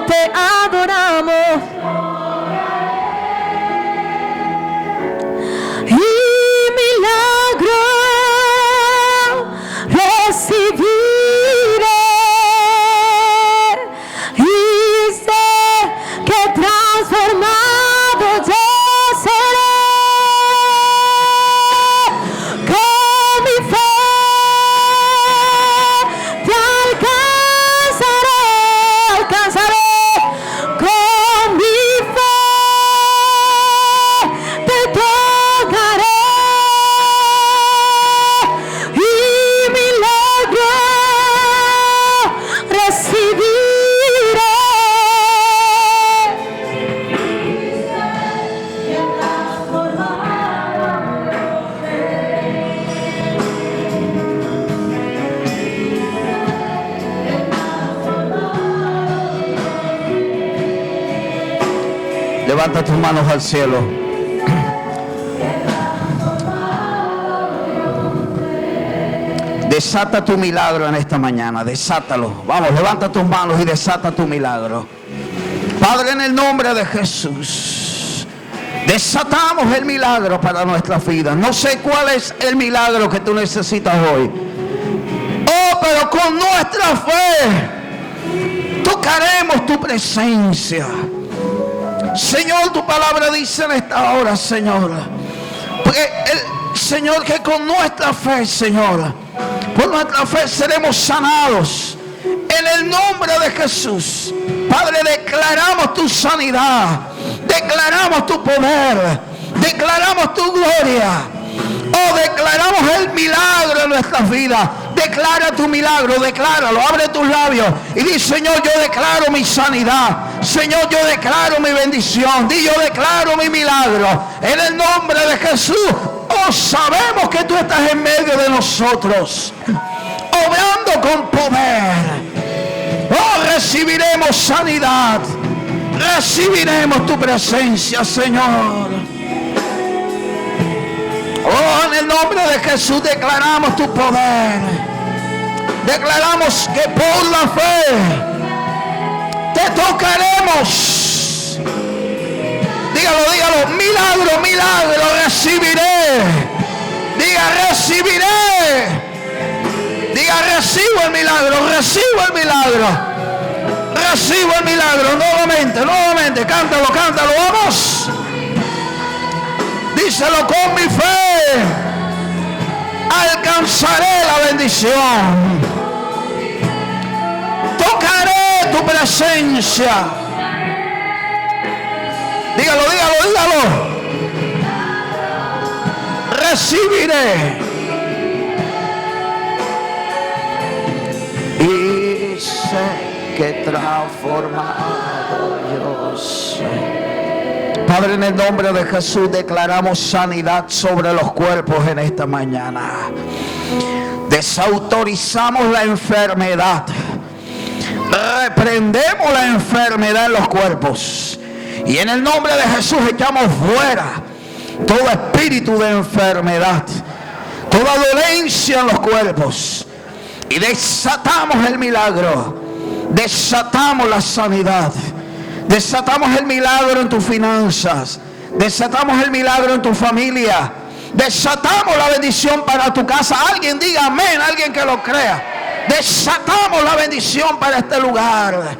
te adoramos. Y milagro recibiré, y sé que transformado yo seré. Con mi fe te alcanzaré. Con mi fe te tocaré, y milagro recibiré. Levanta tus manos al cielo. Desata tu milagro en esta mañana. Desátalo. Vamos, levanta tus manos y desata tu milagro. Padre, en el nombre de Jesús, desatamos el milagro para nuestra vida. No sé cuál es el milagro que tú necesitas hoy. Oh, pero con nuestra fe tocaremos tu presencia. Señor, tu palabra dice en esta hora, Señor, Señor, que con nuestra fe, Señor, por nuestra fe seremos sanados. En el nombre de Jesús, Padre, declaramos tu sanidad, declaramos tu poder, declaramos tu gloria. Oh, declaramos el milagro en nuestras vidas. Declara tu milagro, decláralo, abre tus labios y di: Señor, yo declaro mi sanidad. Señor, yo declaro mi bendición. Di: yo declaro mi milagro. En el nombre de Jesús. Oh, sabemos que tú estás en medio de nosotros, obrando con poder. Oh, recibiremos sanidad. Recibiremos tu presencia, Señor. Oh, en el nombre de Jesús declaramos tu poder. Declaramos que por la fe te tocaremos. Dígalo, dígalo. Milagro, milagro recibiré. Diga: recibiré. Diga: recibo el milagro, recibo el milagro. Recibo el milagro. Nuevamente, nuevamente. Cántalo, cántalo. Vamos. Díselo: con mi fe alcanzaré la bendición. Tocaré tu presencia. Dígalo, dígalo, dígalo. Recibiré. Y sé que transformado yo soy. Padre, en el nombre de Jesús declaramos sanidad sobre los cuerpos en esta mañana. Desautorizamos la enfermedad. Reprendemos la enfermedad en los cuerpos. Y en el nombre de Jesús echamos fuera todo espíritu de enfermedad, toda dolencia en los cuerpos. Y desatamos el milagro. Desatamos la sanidad. Desatamos el milagro en tus finanzas. Desatamos el milagro en tu familia. Desatamos la bendición para tu casa. Alguien diga amén, alguien que lo crea. Desatamos la bendición para este lugar.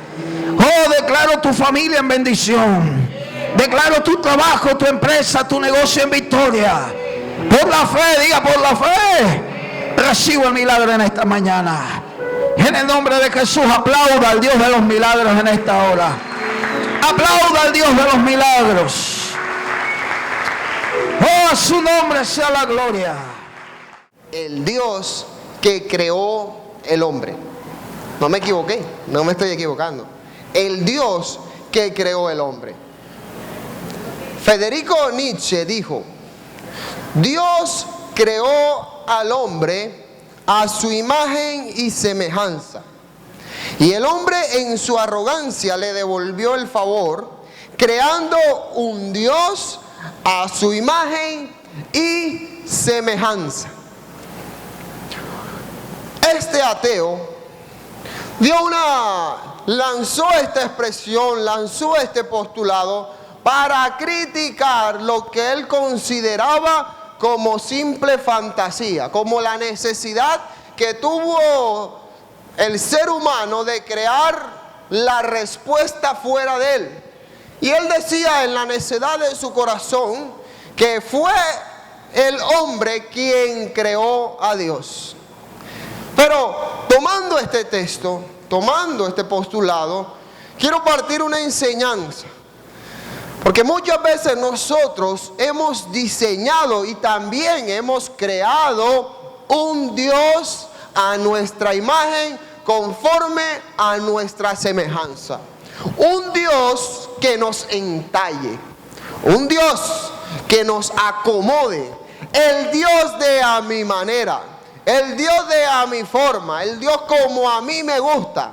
Oh, declaro tu familia en bendición. Declaro tu trabajo, tu empresa, tu negocio en victoria. Por la fe, diga: por la fe recibo el milagro en esta mañana. En el nombre de Jesús, aplauda al Dios de los milagros en esta hora. Aplauda al Dios de los milagros. Oh, a su nombre sea la gloria. El Dios que creó el hombre. No me equivoqué, no me estoy equivocando. El Dios que creó el hombre. Federico Nietzsche dijo: Dios creó al hombre a su imagen y semejanza. Y el hombre en su arrogancia le devolvió el favor, creando un Dios a su imagen y semejanza. Este ateo dio una lanzó esta expresión, lanzó este postulado para criticar lo que él consideraba como simple fantasía, como la necesidad que tuvo el ser humano de crear la respuesta fuera de él. Y él decía en la necedad de su corazón que fue el hombre quien creó a Dios. Pero tomando este texto, tomando este postulado, quiero partir una enseñanza. Porque muchas veces nosotros hemos diseñado y también hemos creado un Dios a nuestra imagen, conforme a nuestra semejanza. Un Dios que nos entalle, un Dios que nos acomode, el Dios de a mi manera, el Dios de a mi forma, el Dios como a mí me gusta.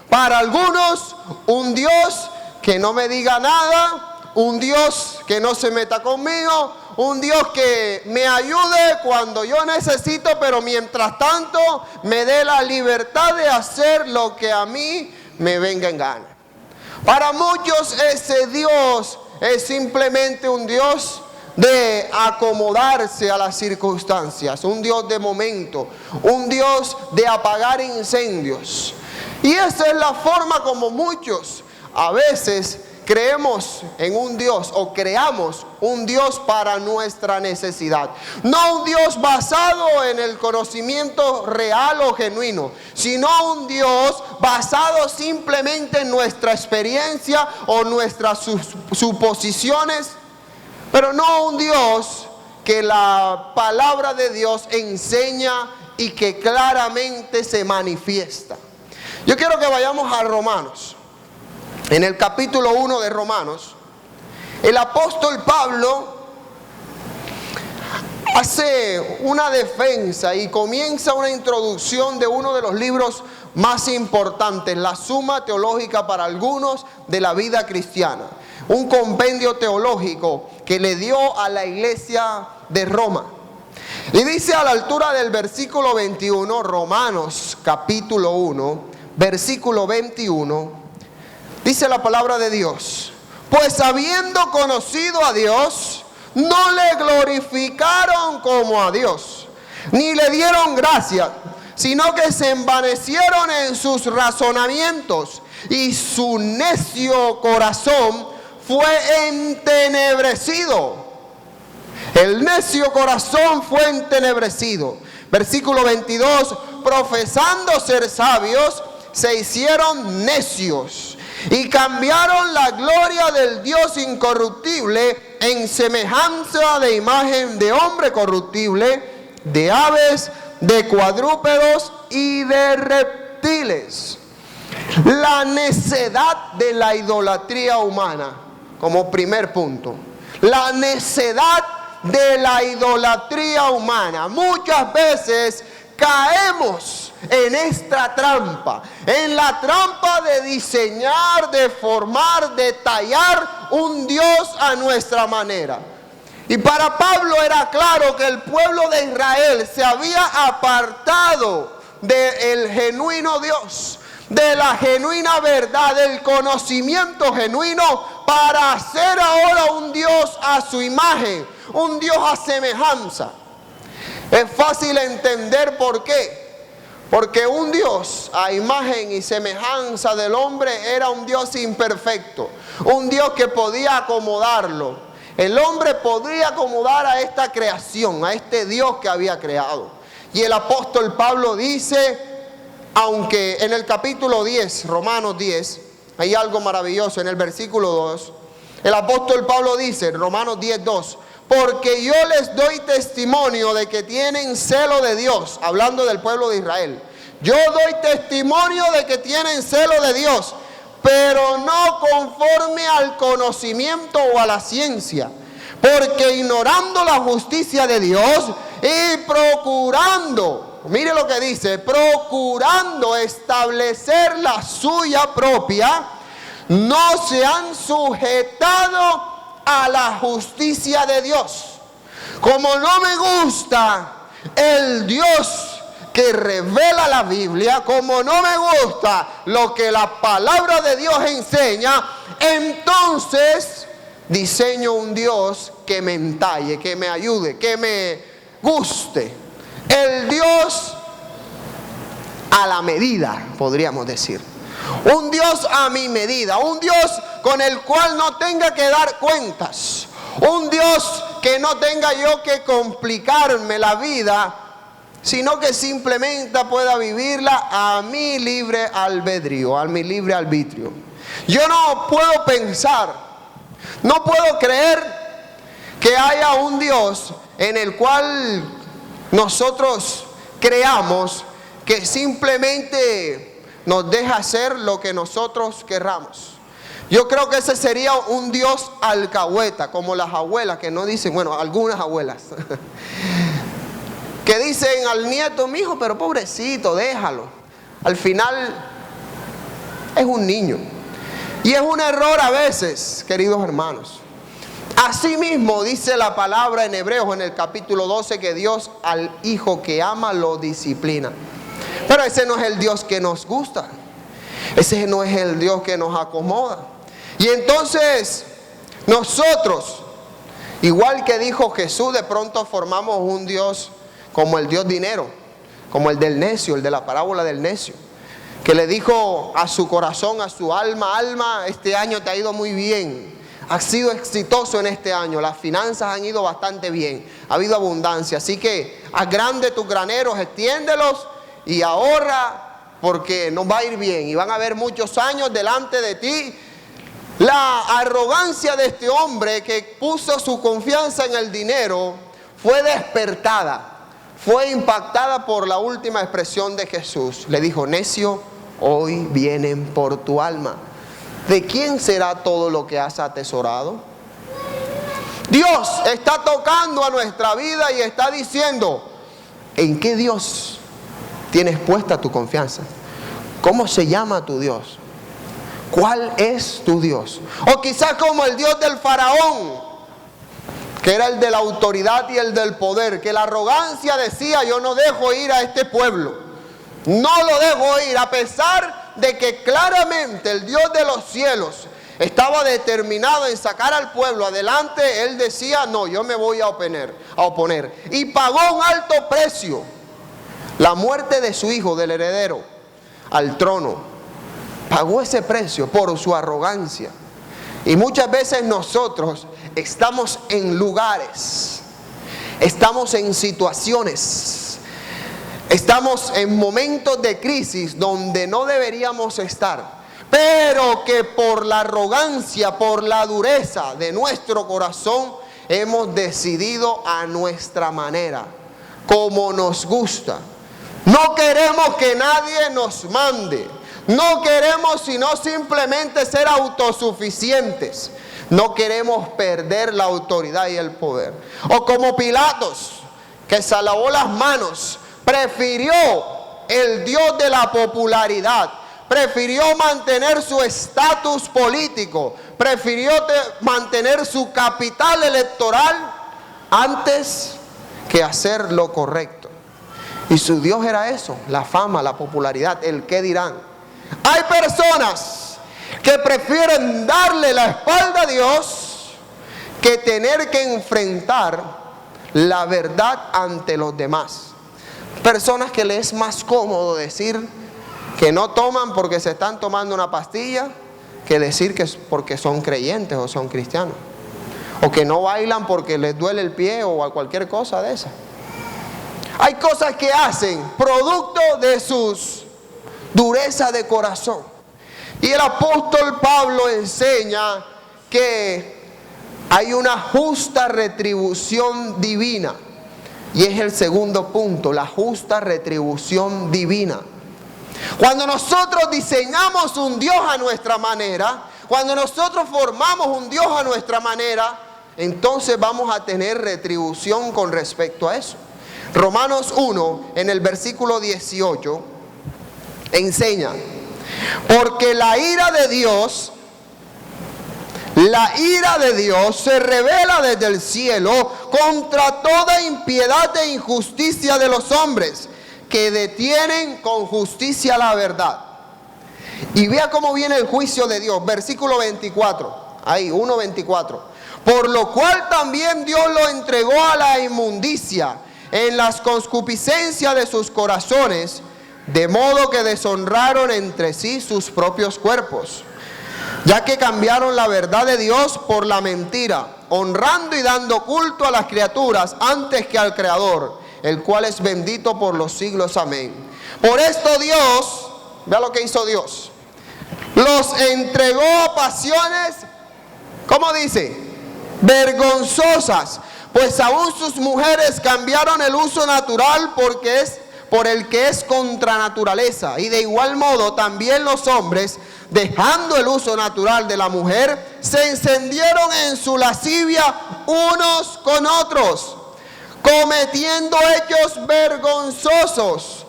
Para algunos, un Dios que no me diga nada, un Dios que no se meta conmigo, un Dios que me ayude cuando yo necesito, pero mientras tanto me dé la libertad de hacer lo que a mí me venga en gana. Para muchos ese Dios es simplemente un Dios de acomodarse a las circunstancias, un Dios de momento, un Dios de apagar incendios. Y esa es la forma como muchos a veces creemos en un Dios o creamos un Dios para nuestra necesidad. No un Dios basado en el conocimiento real o genuino, sino un Dios basado simplemente en nuestra experiencia o nuestras suposiciones, pero no un Dios que la palabra de Dios enseña y que claramente se manifiesta. Yo quiero que vayamos a Romanos. En el capítulo 1 de Romanos, el apóstol Pablo hace una defensa y comienza una introducción de uno de los libros más importantes, la Suma Teológica para algunos de la vida cristiana. Un compendio teológico que le dio a la iglesia de Roma. Y dice a la altura del versículo 21, Romanos capítulo 1, versículo 21, dice la palabra de Dios: pues habiendo conocido a Dios, no le glorificaron como a Dios, ni le dieron gracia, sino que se envanecieron en sus razonamientos, y su necio corazón fue entenebrecido. El necio corazón fue entenebrecido. Versículo 22, profesando ser sabios, se hicieron necios y cambiaron la gloria del Dios incorruptible en semejanza de imagen de hombre corruptible, de aves, de cuadrúpedos y de reptiles. La necedad de la idolatría humana, como primer punto. La necedad de la idolatría humana. Muchas veces caemos en esta trampa, en la trampa de diseñar, de formar, de tallar un Dios a nuestra manera. Y para Pablo era claro que el pueblo de Israel se había apartado del genuino Dios, de la genuina verdad, del conocimiento genuino, para hacer ahora un Dios a su imagen, un Dios a semejanza. Es fácil entender por qué. Porque un Dios a imagen y semejanza del hombre era un Dios imperfecto, un Dios que podía acomodarlo. El hombre podría acomodar a esta creación, a este Dios que había creado. Y el apóstol Pablo dice, aunque en el capítulo 10, Romanos 10, hay algo maravilloso en el versículo 2. El apóstol Pablo dice, Romanos 10, 2, porque yo les doy testimonio de que tienen celo de Dios, hablando del pueblo de Israel. Yo doy testimonio de que tienen celo de Dios, pero no conforme al conocimiento o a la ciencia, porque ignorando la justicia de Dios y procurando, mire lo que dice, procurando establecer la suya propia, no se han sujetado a la justicia de Dios. Como no me gusta el Dios que revela la Biblia, como no me gusta lo que la palabra de Dios enseña, entonces diseño un Dios que me entalle, que me ayude, que me guste. El Dios a la medida, podríamos decir. Un Dios a mi medida, un Dios con el cual no tenga que dar cuentas, un Dios que no tenga yo que complicarme la vida, sino que simplemente pueda vivirla a mi libre albedrío, a mi libre arbitrio. Yo no puedo pensar, no puedo creer que haya un Dios en el cual nosotros creamos que simplemente nos deja hacer lo que nosotros querramos. Yo creo que ese sería un Dios alcahueta, como las abuelas que no dicen, bueno, algunas abuelas, que dicen al nieto, mi hijo, pero pobrecito, déjalo. Al final es un niño. Y es un error a veces, queridos hermanos. Asimismo dice la palabra en Hebreos en el capítulo 12 que Dios al hijo que ama lo disciplina. Pero ese no es el Dios que nos gusta. Ese no es el Dios que nos acomoda. Y entonces nosotros, igual que dijo Jesús, de pronto formamos un Dios como el Dios dinero, como el del necio, el de la parábola del necio, que le dijo a su corazón, a su alma, alma, este año te ha ido muy bien. Has sido exitoso en este año, las finanzas han ido bastante bien, ha habido abundancia, así que haz grande tus graneros, extiéndelos y ahorra porque nos va a ir bien y van a haber muchos años delante de ti. La arrogancia de este hombre que puso su confianza en el dinero fue despertada, fue impactada por la última expresión de Jesús. Le dijo, necio, hoy vienen por tu alma. ¿De quién será todo lo que has atesorado? Dios está tocando a nuestra vida y está diciendo, ¿en qué Dios tienes puesta tu confianza? ¿Cómo se llama tu Dios? ¿Cuál es tu Dios? O quizás como el Dios del faraón, que era el de la autoridad y el del poder, que la arrogancia decía, yo no dejo ir a este pueblo, no lo dejo ir, a pesar de que claramente el Dios de los cielos estaba determinado en sacar al pueblo adelante. Él decía, no, yo me voy a oponer. Y pagó un alto precio, la muerte de su hijo, del heredero al trono. Pagó ese precio por su arrogancia. Y muchas veces nosotros estamos en lugares, estamos en situaciones, estamos en momentos de crisis donde no deberíamos estar, pero que por la arrogancia, por la dureza de nuestro corazón, hemos decidido a nuestra manera, como nos gusta. No queremos que nadie nos mande. No queremos sino simplemente ser autosuficientes. No queremos perder la autoridad y el poder. O como Pilatos, que se lavó las manos, prefirió el Dios de la popularidad, prefirió mantener su estatus político, prefirió mantener su capital electoral antes que hacer lo correcto. Y su Dios era eso, la fama, la popularidad, el qué dirán. Hay personas que prefieren darle la espalda a Dios que tener que enfrentar la verdad ante los demás. Personas que les es más cómodo decir que no toman porque se están tomando una pastilla, que decir que es porque son creyentes o son cristianos, o que no bailan porque les duele el pie o cualquier cosa de esa. Hay cosas que hacen producto de sus dureza de corazón. Y el apóstol Pablo enseña que hay una justa retribución divina. Y es el segundo punto, la justa retribución divina. Cuando nosotros diseñamos un Dios a nuestra manera, cuando nosotros formamos un Dios a nuestra manera, entonces vamos a tener retribución con respecto a eso. Romanos 1, en el versículo 18, enseña, porque la ira de Dios se revela desde el cielo contra toda impiedad e injusticia de los hombres, que que detienen con justicia la verdad. Y vea cómo viene el juicio de Dios. Versículo 24. Ahí, 1:24. Por lo cual también Dios lo entregó a la inmundicia en las concupiscencias de sus corazones, de modo que deshonraron entre sí sus propios cuerpos, ya que cambiaron la verdad de Dios por la mentira, honrando y dando culto a las criaturas antes que al Creador, el cual es bendito por los siglos. Amén. Por esto Dios, vea lo que hizo Dios, los entregó a pasiones, ¿cómo dice? Vergonzosas, pues aún sus mujeres cambiaron el uso natural por el que es contra naturaleza. Y de igual modo también los hombres, dejando el uso natural de la mujer, se encendieron en su lascivia unos con otros, cometiendo hechos vergonzosos,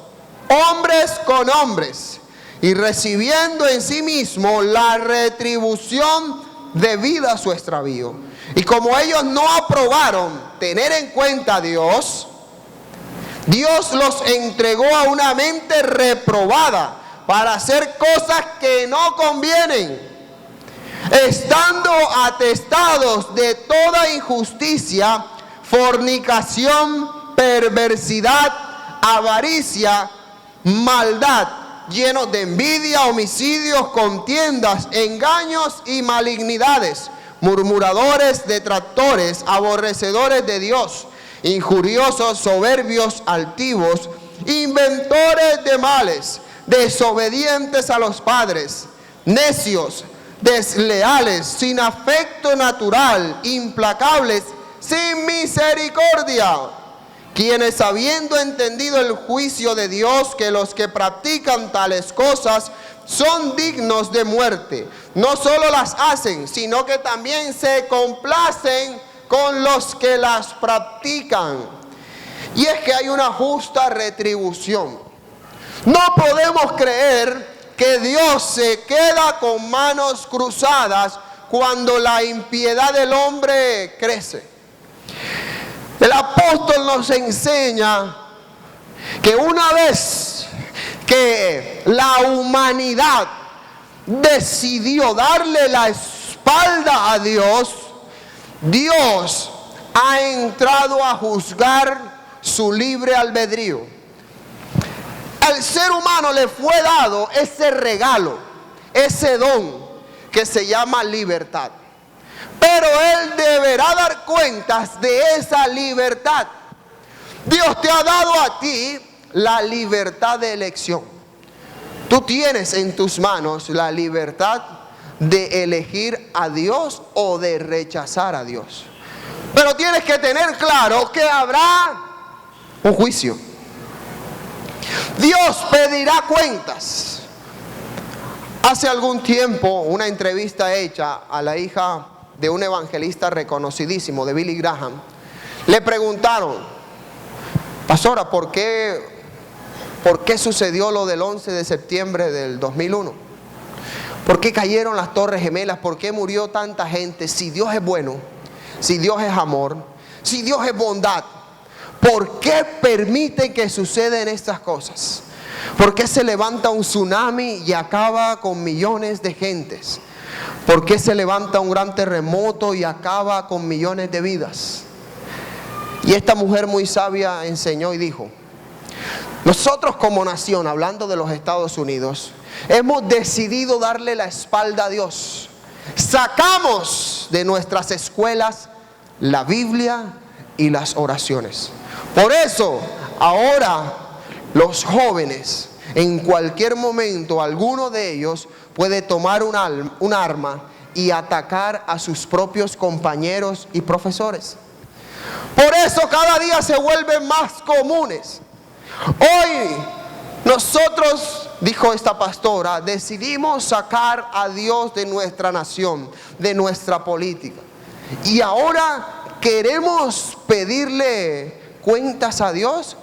hombres con hombres, y recibiendo en sí mismo la retribución debida a su extravío. Y como ellos no aprobaron tener en cuenta a Dios, Dios los entregó a una mente reprobada para hacer cosas que no convienen, estando atestados de toda injusticia, fornicación, perversidad, avaricia, maldad, llenos de envidia, homicidios, contiendas, engaños y malignidades, murmuradores, detractores, aborrecedores de Dios, injuriosos, soberbios, altivos, inventores de males, desobedientes a los padres, necios, desleales, sin afecto natural, implacables, sin misericordia, quienes habiendo entendido el juicio de Dios, que los que practican tales cosas son dignos de muerte, no solo las hacen, sino que también se complacen con los que las practican. Y es que hay una justa retribución. No podemos creer que Dios se queda con manos cruzadas cuando la impiedad del hombre crece. El apóstol nos enseña que una vez que la humanidad decidió darle la espalda a Dios, Dios ha entrado a juzgar su libre albedrío. Al ser humano le fue dado ese regalo, ese don que se llama libertad. Pero él deberá dar cuentas de esa libertad. Dios te ha dado a ti la libertad de elección. Tú tienes en tus manos la libertad de elegir a Dios o de rechazar a Dios. Pero tienes que tener claro que habrá un juicio. Dios pedirá cuentas. Hace algún tiempo, una entrevista hecha a la hija de un evangelista reconocidísimo, de Billy Graham, le preguntaron: pastora, ¿por qué sucedió lo del 11 de septiembre del 2001? ¿Por qué cayeron las Torres Gemelas? ¿Por qué murió tanta gente? Si Dios es bueno, si Dios es amor, si Dios es bondad, ¿por qué permite que sucedan estas cosas? ¿Por qué se levanta un tsunami y acaba con millones de gentes? ¿Por qué se levanta un gran terremoto y acaba con millones de vidas? Y esta mujer muy sabia enseñó y dijo: nosotros como nación, hablando de los Estados Unidos, hemos decidido darle la espalda a Dios. Sacamos de nuestras escuelas la Biblia y las oraciones. Por eso, ahora los jóvenes, en cualquier momento, alguno de ellos puede tomar un arma y atacar a sus propios compañeros y profesores. Por eso cada día se vuelven más comunes. Hoy nosotros, dijo esta pastora, decidimos sacar a Dios de nuestra nación, de nuestra política. Y ahora queremos pedirle cuentas a Dios.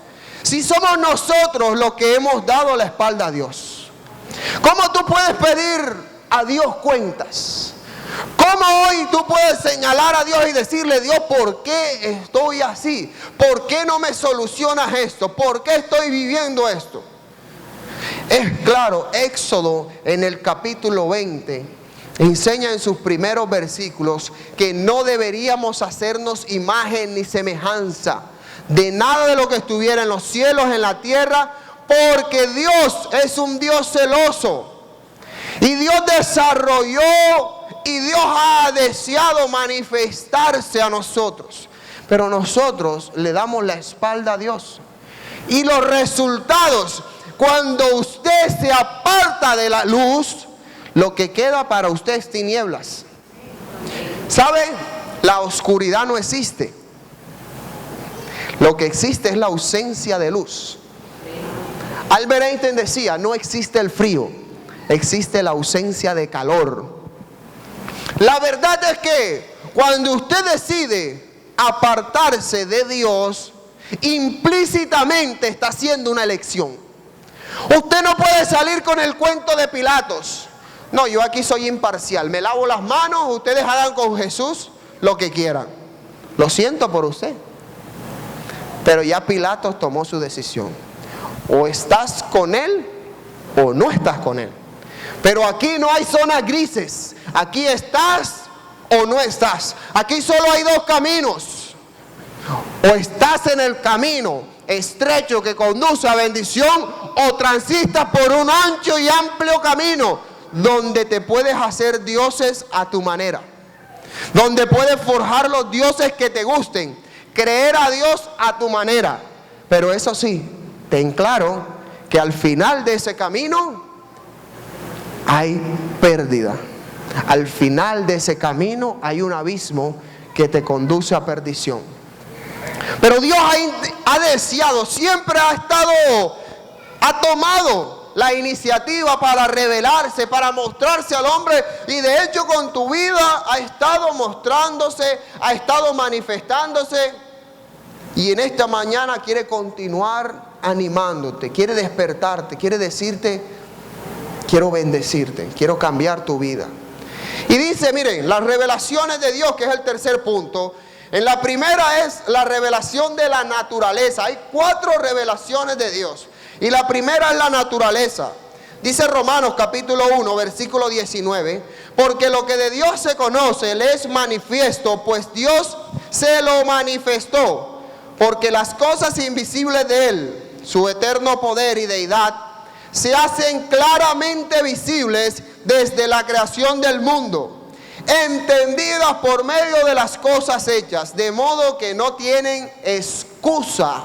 Si somos nosotros los que hemos dado la espalda a Dios, ¿cómo tú puedes pedir a Dios cuentas? ¿Cómo hoy tú puedes señalar a Dios y decirle: Dios, ¿por qué estoy así? ¿Por qué no me solucionas esto? ¿Por qué estoy viviendo esto? Es claro, Éxodo en el capítulo 20 enseña en sus primeros versículos que no deberíamos hacernos imagen ni semejanza de nada de lo que estuviera en los cielos, en la tierra, porque Dios es un Dios celoso. Y Dios desarrolló y Dios ha deseado manifestarse a nosotros. Pero nosotros le damos la espalda a Dios. Y los resultados, cuando usted se aparta de la luz, lo que queda para usted es tinieblas. ¿Sabe? La oscuridad no existe. Lo que existe es la ausencia de luz. Albert Einstein decía: no existe el frío, existe la ausencia de calor. La verdad es que cuando usted decide apartarse de Dios, implícitamente está haciendo una elección. Usted no puede salir con el cuento de Pilatos: no, yo aquí soy imparcial, me lavo las manos, ustedes hagan con Jesús lo que quieran. Lo siento por usted. Pero ya Pilatos tomó su decisión. O estás con él o no estás con él. Pero aquí no hay zonas grises. Aquí estás o no estás. Aquí solo hay dos caminos. O estás en el camino estrecho que conduce a bendición, o transitas por un ancho y amplio camino donde te puedes hacer dioses a tu manera, donde puedes forjar los dioses que te gusten, creer a Dios a tu manera. Pero eso sí, ten claro que al final de ese camino hay pérdida. Al final de ese camino hay un abismo que te conduce a perdición. Pero Dios ha deseado, siempre ha tomado la iniciativa para revelarse, para mostrarse al hombre, y de hecho con tu vida ha estado mostrándose, ha estado manifestándose, y en esta mañana quiere continuar animándote, quiere despertarte, quiere decirte: quiero bendecirte, quiero cambiar tu vida. Y dice, miren, las revelaciones de Dios, que es el tercer punto. En la primera es la revelación de la naturaleza. Hay 4 revelaciones de Dios. Y la primera es la naturaleza. Dice Romanos capítulo 1, versículo 19. Porque lo que de Dios se conoce le es manifiesto, pues Dios se lo manifestó. Porque las cosas invisibles de Él, su eterno poder y deidad, se hacen claramente visibles desde la creación del mundo, entendidas por medio de las cosas hechas, de modo que no tienen excusa.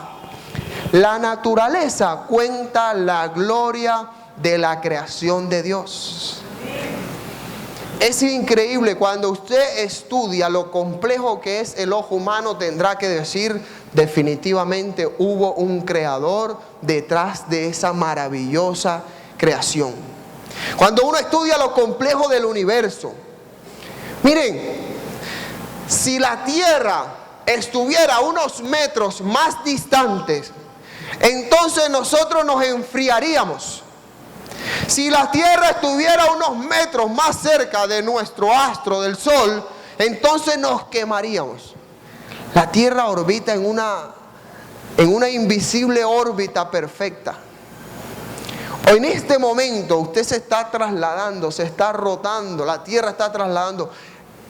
La naturaleza cuenta la gloria de la creación de Dios. Es increíble, cuando usted estudia lo complejo que es el ojo humano, tendrá que decir: definitivamente hubo un creador detrás de esa maravillosa creación. Cuando uno estudia lo complejo del universo, miren, si la Tierra estuviera a unos metros más distantes, entonces nosotros nos enfriaríamos. Si la Tierra estuviera a unos metros más cerca de nuestro astro, del Sol, entonces nos quemaríamos. La Tierra orbita en una invisible órbita perfecta. Hoy en este momento usted se está trasladando, se está rotando, la Tierra está trasladando.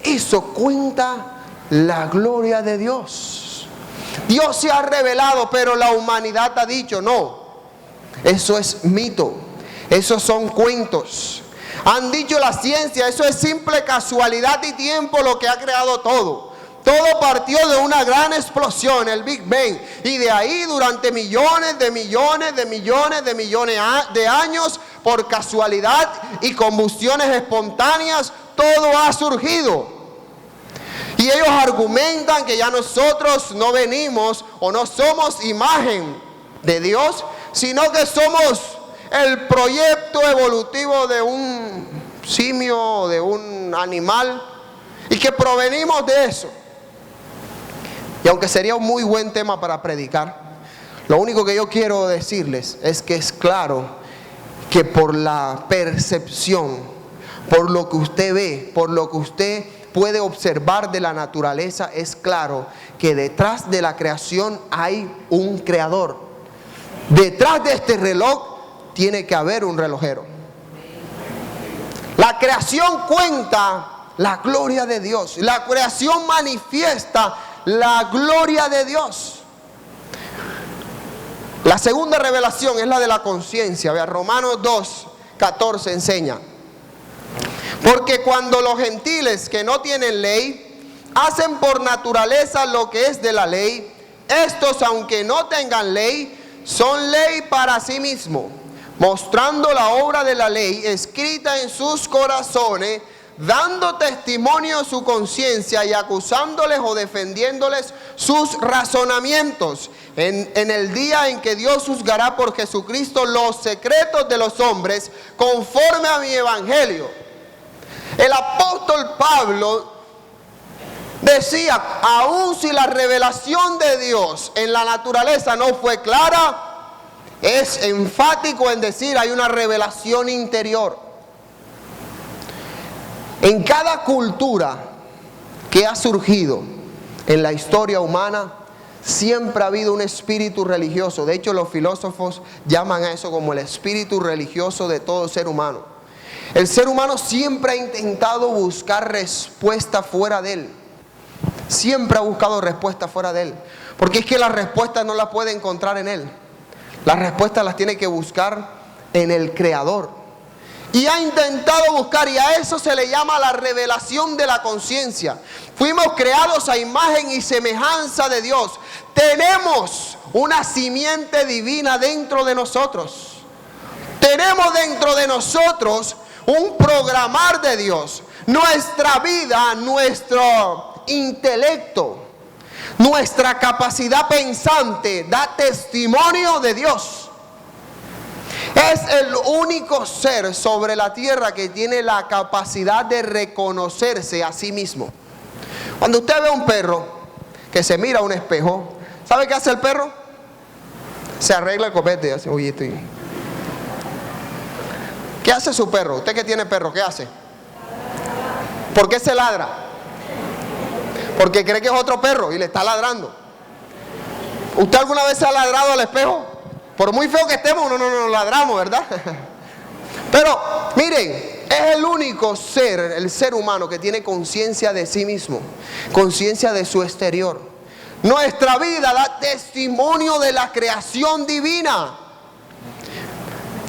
Eso cuenta la gloria de Dios. Dios se ha revelado, pero la humanidad ha dicho: no, eso es mito, esos son cuentos. Han dicho la ciencia: eso es simple casualidad y tiempo lo que ha creado todo. Todo partió de una gran explosión, el Big Bang, y de ahí durante millones de años, por casualidad y combustiones espontáneas, todo ha surgido. Y ellos argumentan que ya nosotros no venimos o no somos imagen de Dios, sino que somos el proyecto evolutivo de un simio, de un animal, y que provenimos de eso. Y aunque sería un muy buen tema para predicar, lo único que yo quiero decirles es que es claro que por la percepción, por lo que usted ve, por lo que usted puede observar de la naturaleza, es claro que detrás de la creación hay un creador. Detrás de este reloj tiene que haber un relojero. La creación cuenta la gloria de Dios. La creación manifiesta la gloria de Dios. La segunda revelación es la de la conciencia. Vea, Romanos 2:14 enseña: porque cuando los gentiles que no tienen ley hacen por naturaleza lo que es de la ley, estos, aunque no tengan ley, son ley para sí mismos, mostrando la obra de la ley escrita en sus corazones, dando testimonio a su conciencia y acusándoles o defendiéndoles sus razonamientos en el día en que Dios juzgará por Jesucristo los secretos de los hombres conforme a mi evangelio. El apóstol Pablo decía, aun si la revelación de Dios en la naturaleza no fue clara, es enfático en decir hay una revelación interior. En cada cultura que ha surgido en la historia humana, siempre ha habido un espíritu religioso. De hecho, los filósofos llaman a eso como el espíritu religioso de todo ser humano. El ser humano siempre ha intentado buscar respuesta fuera de él. Siempre ha buscado respuesta fuera de él. Porque es que las respuestas no las puede encontrar en él. Las respuestas las tiene que buscar en el Creador. Y ha intentado buscar, y a eso se le llama la revelación de la conciencia. Fuimos creados a imagen y semejanza de Dios. Tenemos una simiente divina dentro de nosotros. Tenemos dentro de nosotros un programar de Dios. Nuestra vida, nuestro intelecto, nuestra capacidad pensante da testimonio de Dios. Es el único ser sobre la tierra que tiene la capacidad de reconocerse a sí mismo. Cuando usted ve a un perro que se mira a un espejo, ¿sabe qué hace el perro? Se arregla el copete y hace, oye, estoy... ¿Qué hace su perro? Usted que tiene perro, ¿qué hace? ¿Por qué se ladra? Porque cree que es otro perro y le está ladrando. ¿Usted alguna vez se ha ladrado al espejo? Por muy feo que estemos, no nos ladramos, ¿verdad? Pero, miren, es el único ser, el ser humano que tiene conciencia de sí mismo, conciencia de su exterior. Nuestra vida da testimonio de la creación divina.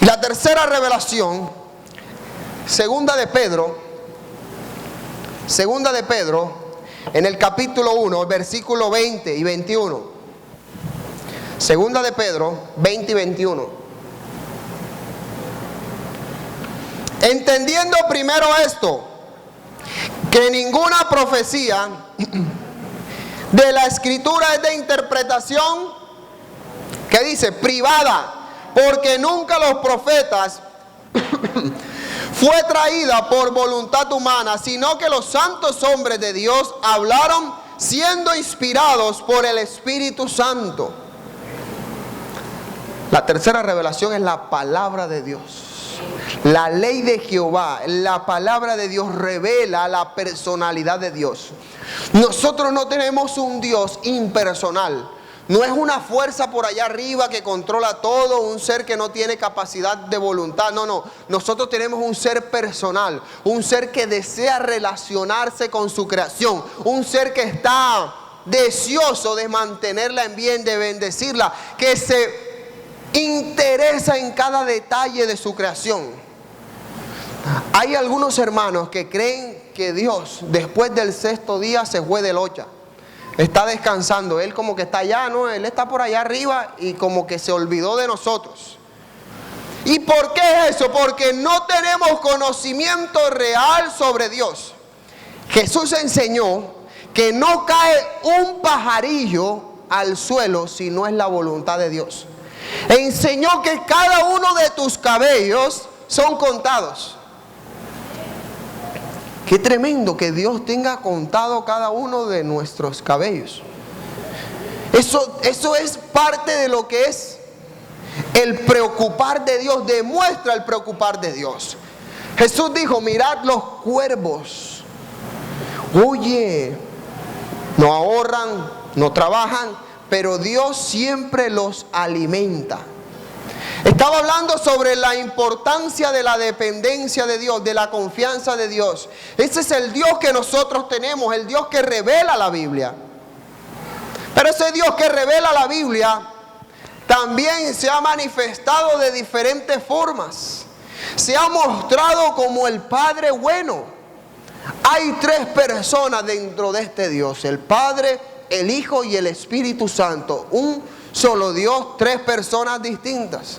Y la tercera revelación, segunda de Pedro, en el capítulo 1, versículo 20 y 21. Segunda de Pedro 20 y 21. Entendiendo primero esto, que ninguna profecía de la escritura es de interpretación, que dice, privada, porque nunca los profetas fue traída por voluntad humana, sino que los santos hombres de Dios hablaron siendo inspirados por el Espíritu Santo. La tercera revelación es la palabra de Dios. La ley de Jehová, la palabra de Dios revela la personalidad de Dios. Nosotros no tenemos un Dios impersonal. No es una fuerza por allá arriba que controla todo, un ser que no tiene capacidad de voluntad. No. Nosotros tenemos un ser personal, un ser que desea relacionarse con su creación, un ser que está deseoso de mantenerla en bien, de bendecirla, que se interesa en cada detalle de su creación. Hay algunos hermanos que creen que Dios después del sexto día se fue de locha, está descansando, Él como que está allá, ¿no? Él está por allá arriba y como que se olvidó de nosotros. ¿Y por qué es eso? Porque no tenemos conocimiento real sobre Dios. Jesús enseñó que no cae un pajarillo al suelo si no es la voluntad de Dios. Enseñó que cada uno de tus cabellos son contados. Qué tremendo que Dios tenga contado cada uno de nuestros cabellos. Eso es parte de lo que es el preocupar de Dios. Demuestra el preocupar de Dios. Jesús dijo, mirad los cuervos. Oye, no ahorran, no trabajan, pero Dios siempre los alimenta. Estaba hablando sobre la importancia de la dependencia de Dios, de la confianza de Dios. Ese es el Dios que nosotros tenemos, el Dios que revela la Biblia. Pero ese Dios que revela la Biblia también se ha manifestado de diferentes formas. Se ha mostrado como el Padre bueno. Hay tres personas dentro de este Dios: el Padre, el Hijo y el Espíritu Santo. Un solo Dios, tres personas distintas.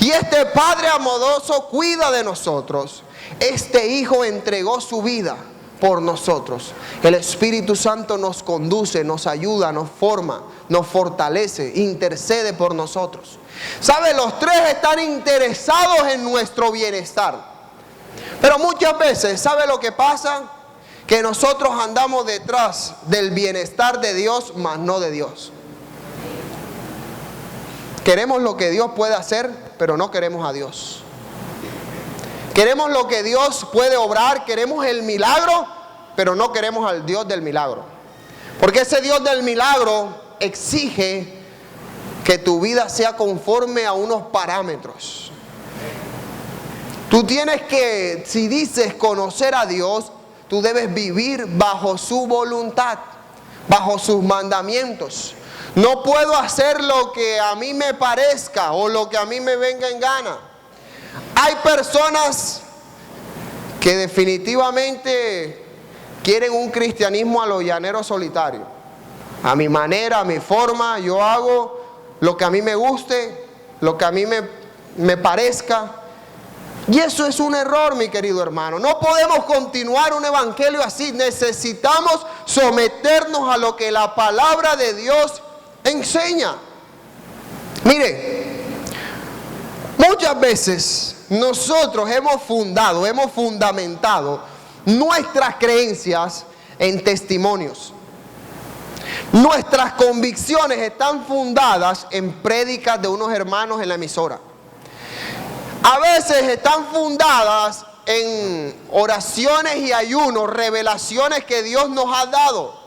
Y este Padre amoroso cuida de nosotros. Este Hijo entregó su vida por nosotros. El Espíritu Santo nos conduce, nos ayuda, nos forma, nos fortalece, intercede por nosotros. ¿Sabe? Los tres están interesados en nuestro bienestar. Pero muchas veces, ¿sabe lo que pasa? Que nosotros andamos detrás del bienestar de Dios, mas no de Dios. Queremos lo que Dios puede hacer, pero no queremos a Dios. Queremos lo que Dios puede obrar, queremos el milagro, pero no queremos al Dios del milagro. Porque ese Dios del milagro exige que tu vida sea conforme a unos parámetros. Tú tienes que, si dices conocer a Dios, tú debes vivir bajo su voluntad, bajo sus mandamientos. No puedo hacer lo que a mí me parezca o lo que a mí me venga en gana. Hay personas que definitivamente quieren un cristianismo a lo llanero solitario. A mi manera, a mi forma, yo hago lo que a mí me guste, lo que a mí me parezca. Y eso es un error, mi querido hermano. No podemos continuar un evangelio así. Necesitamos someternos a lo que la palabra de Dios enseña. Mire, muchas veces nosotros hemos fundamentado nuestras creencias en testimonios. Nuestras convicciones están fundadas en prédicas de unos hermanos en la emisora. A veces están fundadas en oraciones y ayunos, revelaciones que Dios nos ha dado.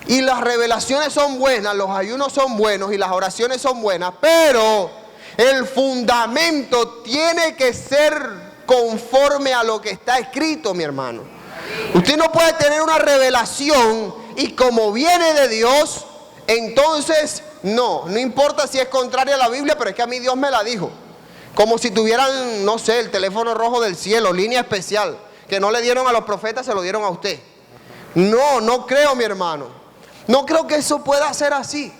Y las revelaciones son buenas, los ayunos son buenos y las oraciones son buenas, pero el fundamento tiene que ser conforme a lo que está escrito, mi hermano. Usted no puede tener una revelación y como viene de Dios, entonces no importa si es contraria a la Biblia, pero es que a mí Dios me la dijo. Como si tuvieran, no sé, el teléfono rojo del cielo, línea especial, que no le dieron a los profetas, se lo dieron a usted. No creo, mi hermano. No creo que eso pueda ser así.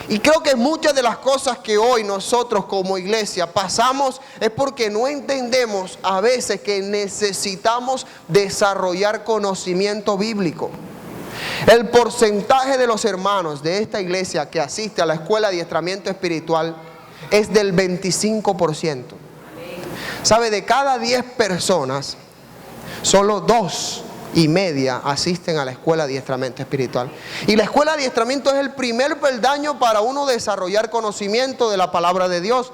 Y creo que muchas de las cosas que hoy nosotros como iglesia pasamos es porque no entendemos a veces que necesitamos desarrollar conocimiento bíblico. El porcentaje de los hermanos de esta iglesia que asiste a la escuela de adiestramiento espiritual es del 25%. ¿Sabe? De cada 10 personas, solo 2,5 asisten a la escuela de adiestramiento espiritual. Y la escuela de adiestramiento es el primer peldaño para uno desarrollar conocimiento de la palabra de Dios.